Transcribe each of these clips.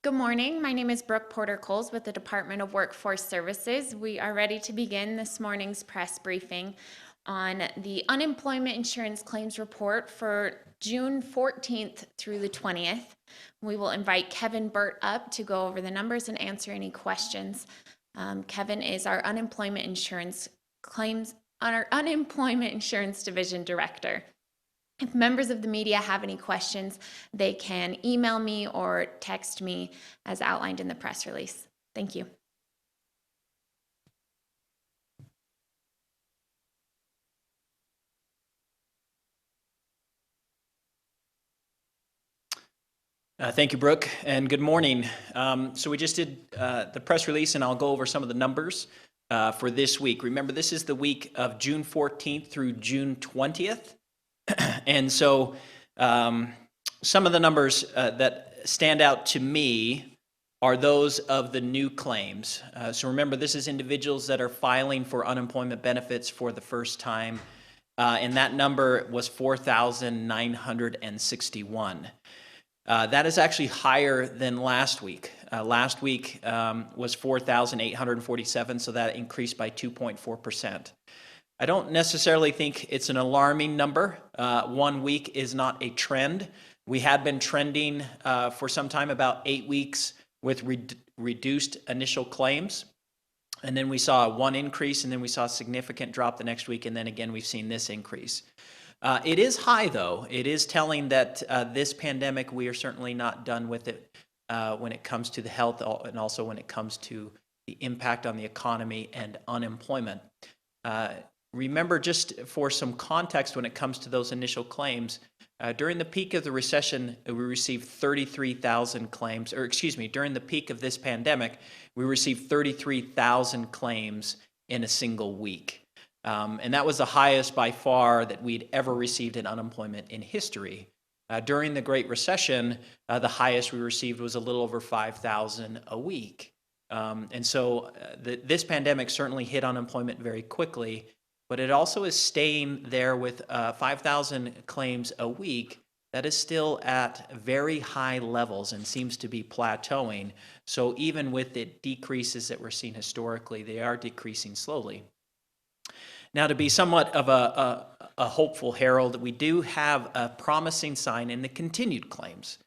Good morning. My name is Brooke Porter-Coles with the Department of Workforce Services. We are ready to begin this morning's press briefing on the unemployment insurance claims report for June 14th through the 20th. We will invite Kevin Burt up to go over the numbers and answer any questions. Kevin is our unemployment insurance division director. If members of the media have any questions, they can email me or text me as outlined in the press release. Thank you. Thank you, Brooke, and good morning. So we just did the press release, and I'll go over some of the numbers for this week. Remember, this is the week of June 14th through June 20th. And so some of the numbers that stand out to me are those of the new claims. So remember, this is individuals that are filing for unemployment benefits for the first time, and that number was 4,961. That is actually higher than last week. Last week was 4,847, so that increased by 2.4%. I don't necessarily think it's an alarming number. 1 week is not a trend. We had been trending for some time, about 8 weeks, with reduced initial claims. And then we saw one increase, and then we saw a significant drop the next week, and then again we've seen this increase. It is high, though. It is telling that this pandemic, we are certainly not done with it when it comes to the health and also when it comes to the impact on the economy and unemployment. Remember, just for some context when it comes to those initial claims, during the peak of the recession, we received 33,000 claims, or excuse me, during the peak of this pandemic, we received 33,000 claims in a single week. And that was the highest by far that we'd ever received in unemployment in history. During the Great Recession, the highest we received was a little over 5,000 a week. And so this pandemic certainly hit unemployment very quickly, but it also is staying there with 5,000 claims a week. That is still at very high levels and seems to be plateauing. So even with the decreases that we're seeing historically, they are decreasing slowly. Now, to be somewhat of a hopeful herald, we do have a promising sign in the continued claims.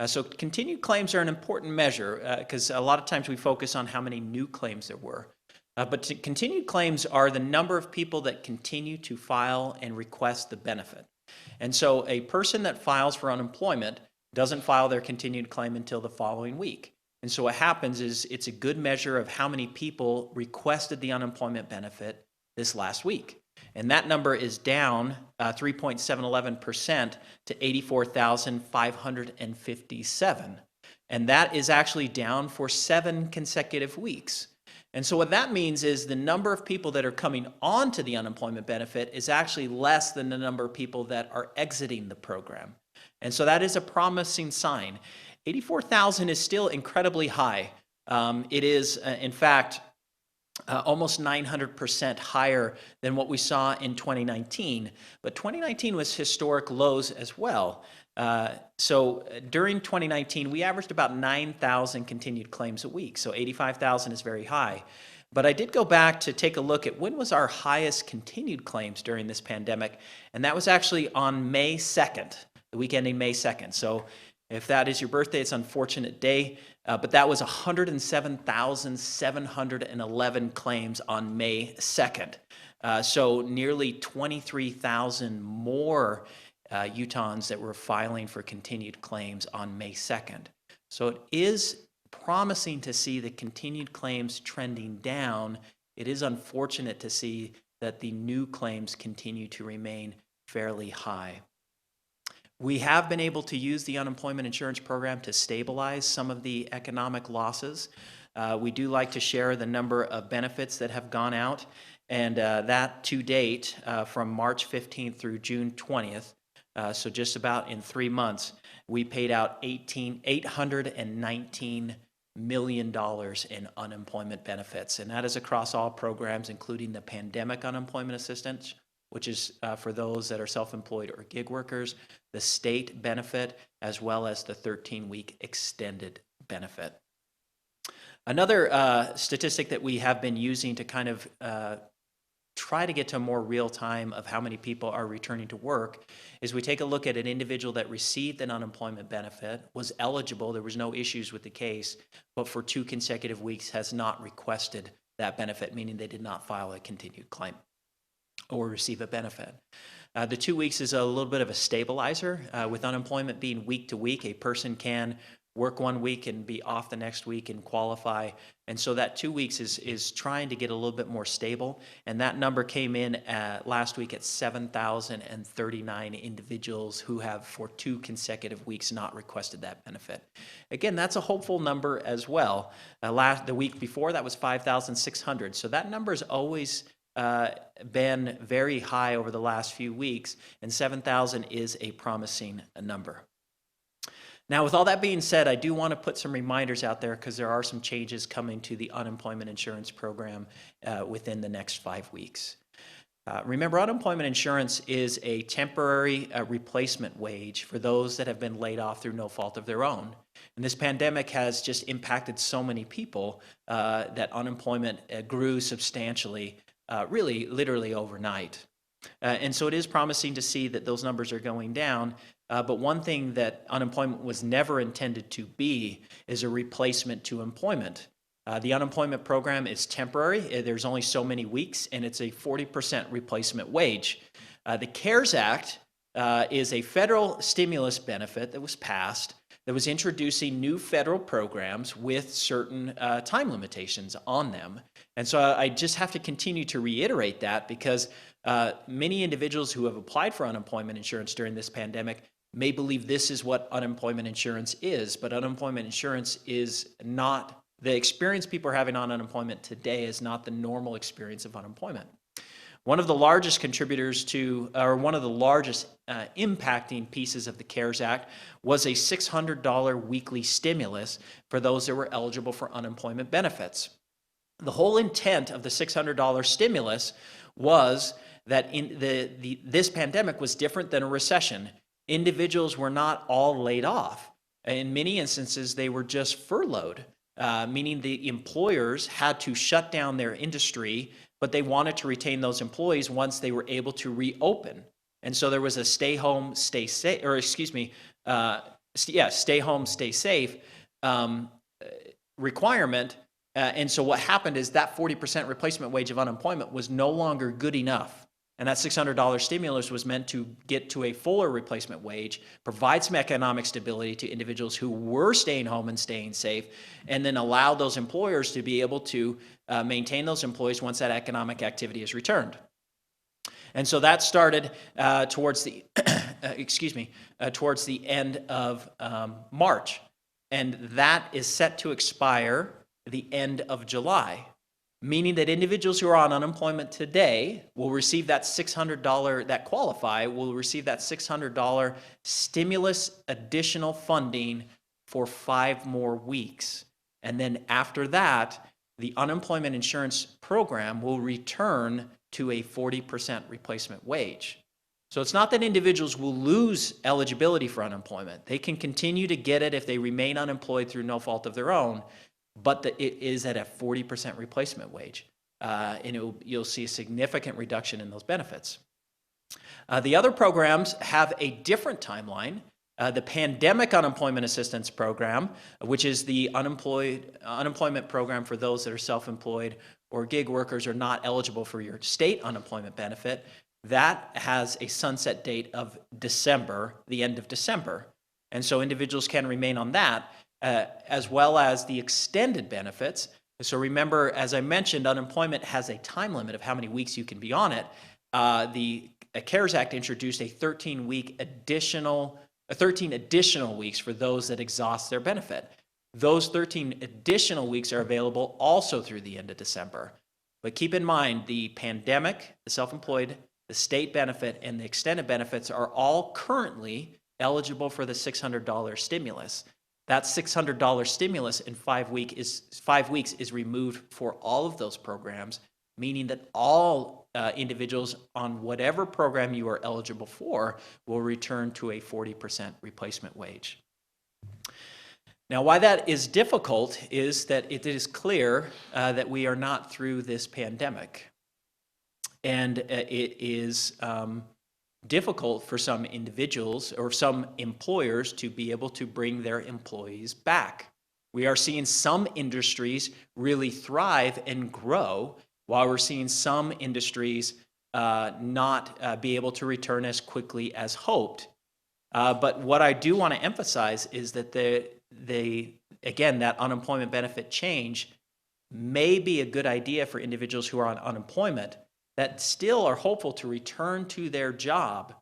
So continued claims are an important measure because a lot of times we focus on how many new claims there were. But continued claims are the number of people that continue to file and request the benefit. And so a person that files for unemployment doesn't file their continued claim until the following week. And so what happens is it's a good measure of how many people requested the unemployment benefit this last week. And that number is down 3.711% to 84,557. And that is actually down for 7 consecutive weeks. And so what that means is the number of people that are coming onto the unemployment benefit is actually less than the number of people that are exiting the program. And so that is a promising sign. 84,000 is still incredibly high. It is, in fact, almost 900% higher than what we saw in 2019. But 2019 was historic lows as well. So during 2019, we averaged about 9,000 continued claims a week. So 85,000 is very high. But I did go back to take a look at when was our highest continued claims during this pandemic. And that was actually on May 2nd, the week ending May 2nd. So if that is your birthday, it's an unfortunate day. But that was 107,711 claims on May 2nd. So nearly 23,000 more Utahns that were filing for continued claims on May 2nd. So it is promising to see the continued claims trending down. It is unfortunate to see that the new claims continue to remain fairly high. We have been able to use the unemployment insurance program to stabilize some of the economic losses. We do like to share the number of benefits that have gone out, and that to date, from March 15th through June 20th, so just about in 3 months, we paid out $819 million in unemployment benefits, and that is across all programs, including the pandemic unemployment assistance, which is for those that are self-employed or gig workers, the state benefit, as well as the 13-week extended benefit. Another statistic that we have been using to kind of try to get to a more real time of how many people are returning to work is we take a look at an individual that received an unemployment benefit, was eligible, there was no issues with the case, but for 2 consecutive weeks has not requested that benefit, meaning they did not file a continued claim or receive a benefit. The 2 weeks is a little bit of a stabilizer. With unemployment being week to week, a person can work 1 week and be off the next week and qualify. And so that 2 weeks is trying to get a little bit more stable. And that number came in last week at 7,039 individuals who have for 2 consecutive weeks not requested that benefit. Again, that's a hopeful number as well. The week before that was 5,600. So that number has always been very high over the last few weeks, and 7,000 is a promising number. Now, with all that being said, I do want to put some reminders out there because there are some changes coming to the unemployment insurance program within the next 5 weeks. Remember, unemployment insurance is a temporary replacement wage for those that have been laid off through no fault of their own. And this pandemic has just impacted so many people that unemployment grew substantially, really literally overnight. And so it is promising to see that those numbers are going down. But one thing that unemployment was never intended to be is a replacement to employment. The unemployment program is temporary. There's only so many weeks, and it's a 40% replacement wage. The CARES Act is a federal stimulus benefit that was passed that was introducing new federal programs with certain time limitations on them. And so I just have to continue to reiterate that because many individuals who have applied for unemployment insurance during this pandemic may believe this is what unemployment insurance is, but unemployment insurance is not, the experience people are having on unemployment today is not the normal experience of unemployment. One of the largest contributors to, or one of the largest impacting pieces of the CARES Act was a $600 weekly stimulus for those that were eligible for unemployment benefits. The whole intent of the $600 stimulus was that this pandemic was different than a recession. Individuals were not all laid off. In many instances, they were just furloughed, meaning the employers had to shut down their industry, but they wanted to retain those employees once they were able to reopen. And so there was a stay home, stay safe, or excuse me, stay home, stay safe requirement. And so what happened is that 40% replacement wage of unemployment was no longer good enough. And that $600 stimulus was meant to get to a fuller replacement wage, provide some economic stability to individuals who were staying home and staying safe, and then allow those employers to be able to maintain those employees once that economic activity is returned. And so that started towards the, towards the end of March. And that is set to expire the end of July, meaning that individuals who are on unemployment today will receive that $600, that qualify, will receive that $600 stimulus additional funding for 5 more weeks. And then after that, the unemployment insurance program will return to a 40% replacement wage. So it's not that individuals will lose eligibility for unemployment. They can continue to get it if they remain unemployed through no fault of their own, but it is at a 40% replacement wage. And you'll see a significant reduction in those benefits. The other programs have a different timeline. The Pandemic Unemployment Assistance Program, which is the unemployment program for those that are self-employed or gig workers or not eligible for your state unemployment benefit, that has a sunset date of December, the end of December. And so individuals can remain on that. As well as the extended benefits. So remember, as I mentioned, unemployment has a time limit of how many weeks you can be on it. The CARES Act introduced a 13 additional weeks for those that exhaust their benefit. Those 13 additional weeks are available also through the end of December. But keep in mind, the pandemic, the self-employed, the state benefit, and the extended benefits are all currently eligible for the $600 stimulus. That $600 stimulus in 5 weeks is removed for all of those programs, meaning that all individuals on whatever program you are eligible for will return to a 40% replacement wage. Now, why that is difficult is that it is clear that we are not through this pandemic. And it is difficult for some individuals or some employers to be able to bring their employees back. We are seeing some industries really thrive and grow, while we're seeing some industries not be able to return as quickly as hoped. But what I do want to emphasize is that again, that unemployment benefit change may be a good idea for individuals who are on unemployment that still are hopeful to return to their job,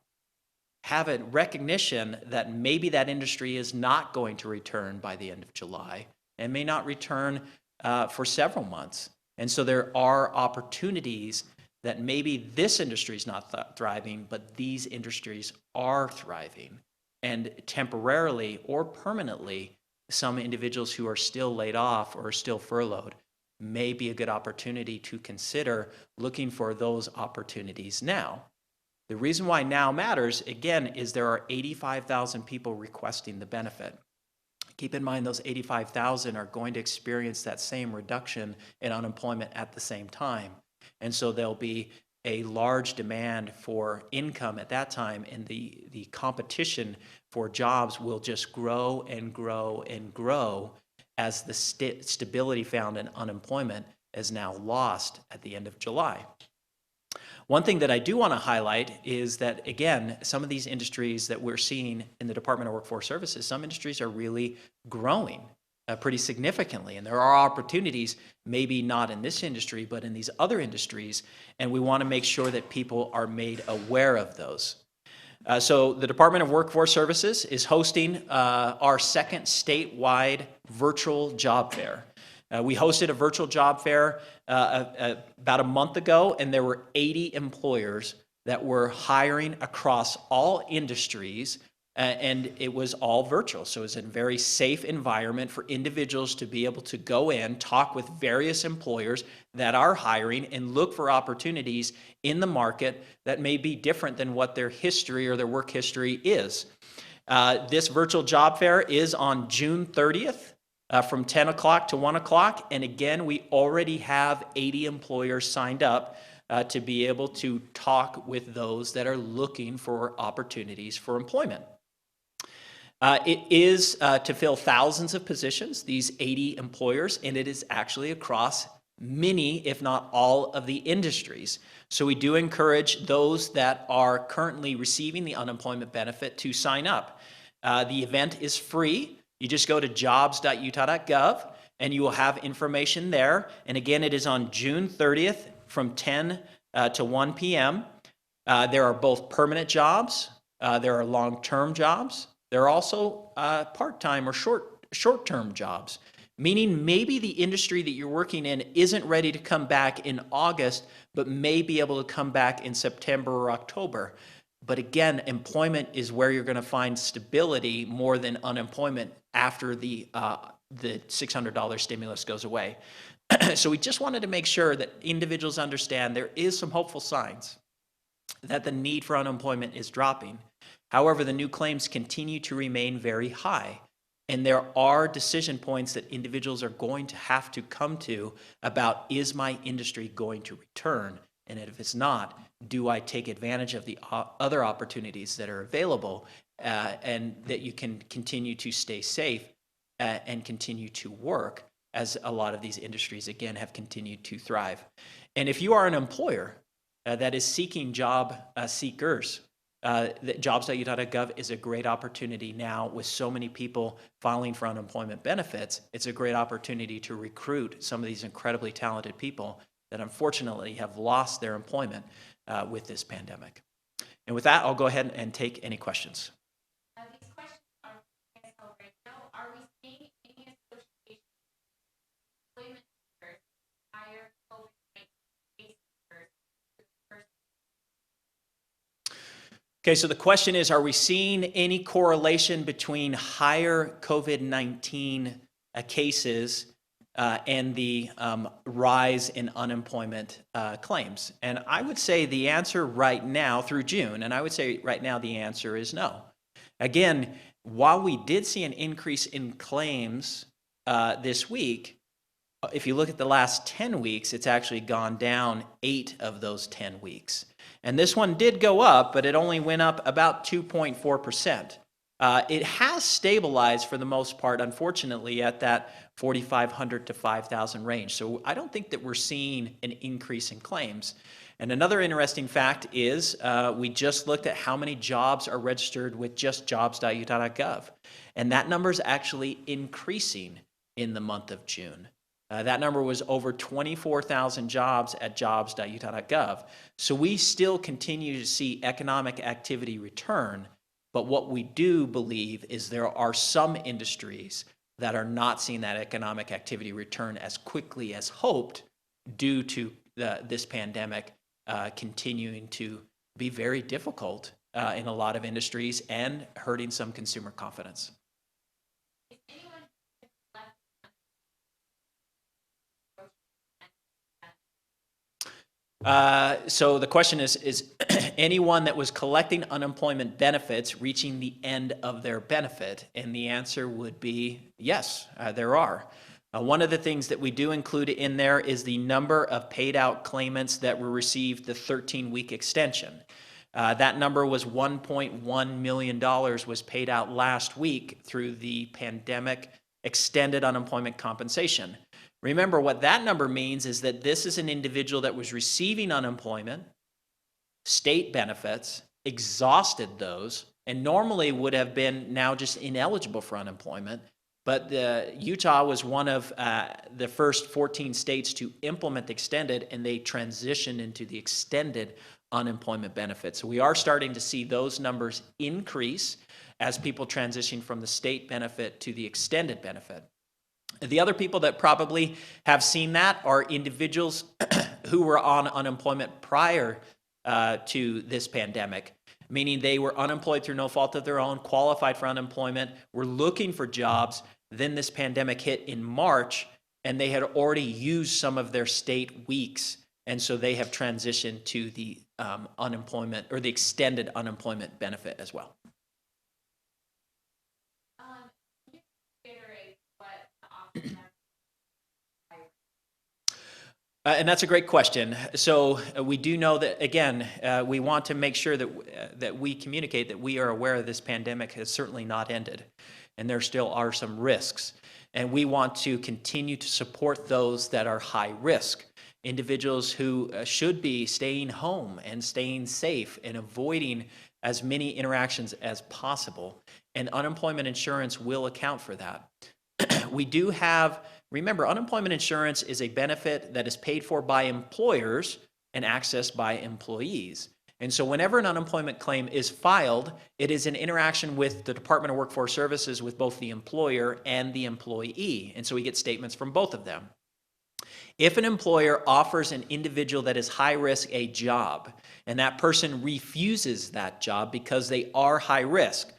have a recognition that maybe that industry is not going to return by the end of July and may not return for several months. And so there are opportunities that maybe this industry is not thriving, but these industries are thriving. And temporarily or permanently, some individuals who are still laid off or are still furloughed may be a good opportunity to consider looking for those opportunities now. The reason why now matters, again, is there are 85,000 people requesting the benefit. Keep in mind those 85,000 are going to experience that same reduction in unemployment at the same time. And so there'll be a large demand for income at that time, and the competition for jobs will just grow and grow and grow as the stability found in unemployment is now lost at the end of July. One thing that I do want to highlight is that, again, some of these industries that we're seeing in the Department of Workforce Services, some industries are really growing pretty significantly. And there are opportunities, maybe not in this industry, but in these other industries. And we want to make sure that people are made aware of those. So the Department of Workforce Services is hosting our second statewide virtual job fair. We hosted a virtual job fair about a month ago, and there were 80 employers that were hiring across all industries, and it was all virtual. So it was a very safe environment for individuals to be able to go in, talk with various employers that are hiring, and look for opportunities in the market that may be different than what their history or their work history is. This virtual job fair is on June 30th. From 10 o'clock to 1 o'clock. And again, we already have 80 employers signed up to be able to talk with those that are looking for opportunities for employment. It is to fill thousands of positions, these 80 employers, and it is actually across many, if not all, of the industries. So we do encourage those that are currently receiving the unemployment benefit to sign up. The event is free. You just go to jobs.utah.gov and you will have information there. And again, it is on June 30th from 10 to 1 p.m. There are both permanent jobs, there are long-term jobs, there are also part-time or short-term jobs, meaning maybe the industry that you're working in isn't ready to come back in August, but may be able to come back in September or October. But again, employment is where you're going to find stability more than unemployment after the $600 stimulus goes away. So we just wanted to make sure that individuals understand there is some hopeful signs that the need for unemployment is dropping. However, the new claims continue to remain very high. And there are decision points that individuals are going to have to come to about, is my industry going to return? And if it's not, do I take advantage of the other opportunities that are available and that you can continue to stay safe and continue to work, as a lot of these industries, again, have continued to thrive. And if you are an employer that is seeking job seekers, jobs.utah.gov is a great opportunity now with so many people filing for unemployment benefits. It's a great opportunity to recruit some of these incredibly talented people that unfortunately have lost their employment with this pandemic. And with that, I'll go ahead and take any questions. These questions are right now. Are we seeing any association with employment workers, higher COVID-19 cases versus? Okay, so the question is, are we seeing any correlation between higher COVID-19 cases and the rise in unemployment claims? And I would say the answer right now through June, and I would say right now the answer is no. Again, While we did see an increase in claims this week, if you look at the last 10 weeks, it's actually gone down 8 of those 10 weeks. And this one did go up, but it only went up about 2.4%. It has stabilized for the most part, unfortunately, at that 4,500 to 5,000 range. So I don't think that we're seeing an increase in claims. And another interesting fact is we just looked at how many jobs are registered with just jobs.utah.gov. And that number is actually increasing in the month of June. That number was over 24,000 jobs at jobs.utah.gov. So we still continue to see economic activity return, but what we do believe is there are some industries that are not seeing that economic activity return as quickly as hoped due to this pandemic continuing to be very difficult in a lot of industries and hurting some consumer confidence. So the question is anyone that was collecting unemployment benefits reaching the end of their benefit? And the answer would be yes, there are. One of the things that we do include in there is the number of paid out claimants that were received the 13-week extension. That number was $1.1 million was paid out last week through the pandemic extended unemployment compensation. Remember, what that number means is that this is an individual that was receiving unemployment, state benefits, exhausted those, and normally would have been now just ineligible for unemployment. But Utah was one of the first 14 states to implement the extended, and they transitioned into the extended unemployment benefit. So we are starting to see those numbers increase as people transition from the state benefit to the extended benefit. The other people that probably have seen that are individuals who were on unemployment prior to this pandemic, meaning they were unemployed through no fault of their own, qualified for unemployment, were looking for jobs. Then this pandemic hit in March, and they had already used some of their state weeks, and so they have transitioned to the unemployment or the extended unemployment benefit as well. And that's a great question. So we do know that, again, we want to make sure that we communicate that we are aware that this pandemic has certainly not ended, and there still are some risks. And we want to continue to support those that are high risk, individuals who should be staying home and staying safe and avoiding as many interactions as possible. And unemployment insurance will account for that. We do have, remember, unemployment insurance is a benefit that is paid for by employers and accessed by employees. And so whenever an unemployment claim is filed, it is an interaction with the Department of Workforce Services with both the employer and the employee. And so we get statements from both of them. If an employer offers an individual that is high risk a job, and that person refuses that job because they are high risk,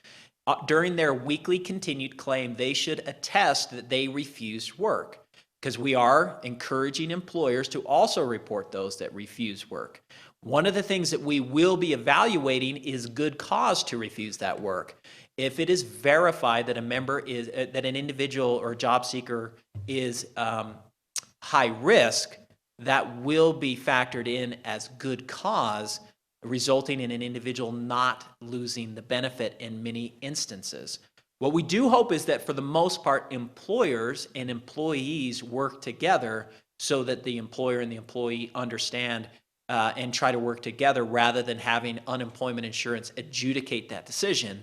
during their weekly continued claim, they should attest that they refused work, because we are encouraging employers to also report those that refuse work. One of the things that we will be evaluating is good cause to refuse that work. If it is verified that that an individual or job seeker is high risk, that will be factored in as good cause, resulting in an individual not losing the benefit in many instances. What we do hope is that for the most part, employers and employees work together so that the employer and the employee understand and try to work together rather than having unemployment insurance adjudicate that decision.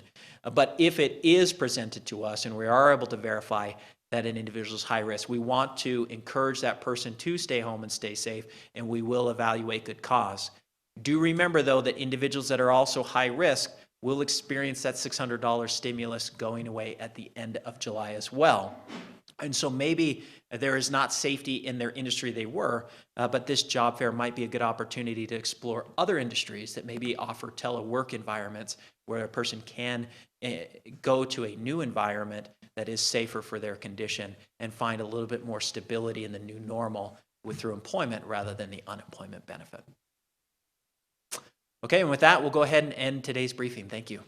But if it is presented to us and we are able to verify that an individual is high risk, we want to encourage that person to stay home and stay safe, and we will evaluate good cause. Do remember, though, that individuals that are also high risk will experience that $600 stimulus going away at the end of July as well. And so maybe there is not safety in their industry they were, but this job fair might be a good opportunity to explore other industries that maybe offer telework environments where a person can go to a new environment that is safer for their condition and find a little bit more stability in the new normal through employment rather than the unemployment benefit. Okay, and with that, we'll go ahead and end today's briefing. Thank you.